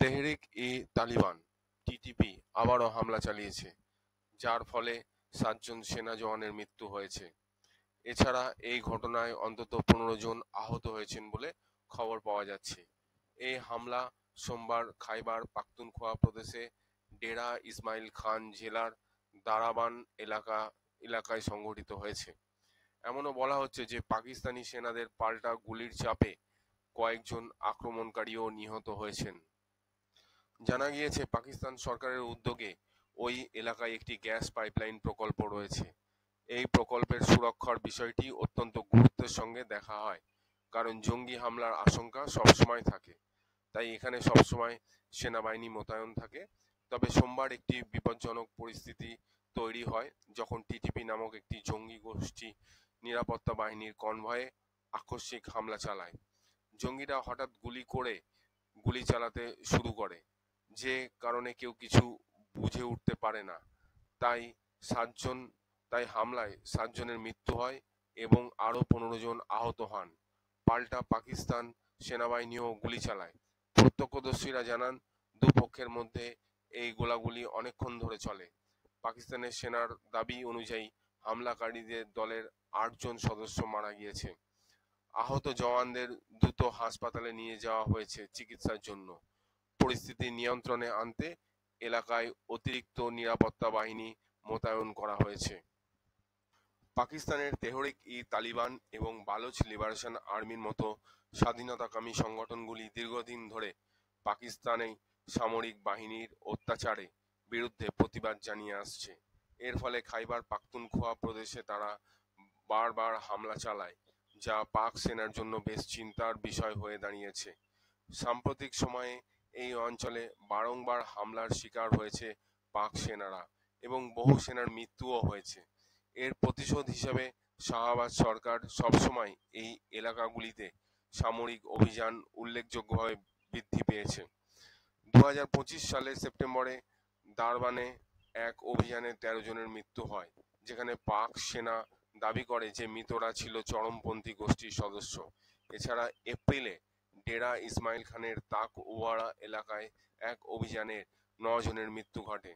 Tehrik i Taliban (TTP) আবারও হামলা চালিয়েছে, যার ফলে 7 জন সেনা জওয়ানের মৃত্যু হয়েছে। এছাড়া এই ঘটনায় অন্তত 15 জন আহত হয়েছেন বলে খবর পাওয়া যাচ্ছে। এই হামলা সোমবার খাইবার পাখতুনখোয়া প্রদেশে ডেরা ইসমাইল খান জেলার দারাবান এলাকায় সংঘটিত হয়েছে। এমনও বলা হচ্ছে যে পাকিস্তানি সেনাদের পাল্টা গুলির চাপে কয়েকজন আক্রমণকারীও নিহত হয়েছেন। জানা গিয়েছে, পাকিস্তান সরকারের উদ্যোগে ওই এলাকায় একটি গ্যাস পাইপলাইন প্রকল্প রয়েছে। এই প্রকল্পের সুরক্ষার বিষয়টি অত্যন্ত গুরুত্বের সঙ্গে দেখা হয়, কারণ জঙ্গি হামলার আশঙ্কা সবসময় থাকে। তাই এখানে সবসময় সেনাবাহিনী মোতায়েন থাকে। তবে সোমবার একটি বিপজ্জনক পরিস্থিতি তৈরি হয় যখন টিটিপি নামক একটি জঙ্গি গোষ্ঠী নিরাপত্তা বাহিনীর কনভয়ে আকস্মিক হামলা চালায়। জঙ্গিরা হঠাৎ গুলি চালাতে শুরু করে, যে কারণে কেউ কিছু বুঝে উঠতে পারে না। তাই হামলায় 7 জনের মৃত্যু হয় এবং আরও 15 জন আহত হন। পাল্টা পাকিস্তান সেনাবাহিনীও গুলি চালায়। প্রত্যক্ষদর্শীরা জানান, দুপক্ষের মধ্যে এই গোলাগুলি অনেকক্ষণ ধরে চলে। পাকিস্তানের সেনার দাবি অনুযায়ী হামলাকারীদের দলের 8 জন সদস্য মারা গিয়েছে। আহত জওয়ানদের দ্রুত হাসপাতালে নিয়ে যাওয়া হয়েছে চিকিৎসার জন্য। পরিস্থিতি নিয়ন্ত্রণে আনতে এলাকায় অতিরিক্ত নিরাপত্তা বাহিনী মোতায়েন করা হয়েছে। পাকিস্তানের তেহরিক-ই-তালিবান এবং বালুচ লিবারেশন আর্মির মতো স্বাধীনতাকামী সংগঠনগুলি দীর্ঘদিন ধরে পাকিস্তানি সামরিক বাহিনীর অত্যাচারের বিরুদ্ধে প্রতিবাদ জানিয়ে আসছে। এর ফলে খাইবার পাখতুনখোয়া প্রদেশে তারা বারবার হামলা চালায়, যা পাক সেনার জন্য বেশ চিন্তার বিষয় হয়ে দাঁড়িয়েছে। সাম্প্রতিক সময়ে এই অঞ্চলে বারংবার হামলার শিকার হয়েছে পাক সেনারা এবং বহু সেনার মৃত্যুও হয়েছে। এর প্রতিশোধ হিসেবে শাহবাজ সরকার সবসময় এই এলাকাগুলিতে সামরিক অভিযান উল্লেখযোগ্যভাবে বৃদ্ধি পেয়েছে। 2025 সালের সেপ্টেম্বরে দারবানে এক অভিযানে 13 জনের মৃত্যু হয়, যেখানে পাক সেনা দাবি করে যে মৃতরা ছিল চরমপন্থী গোষ্ঠীর সদস্য। এছাড়া এপ্রিলে ডেরা ইসমাইল খানের তাক ওয়ারা এলাকায় এক অভিযানে 9 জনের মৃত্যু ঘটে।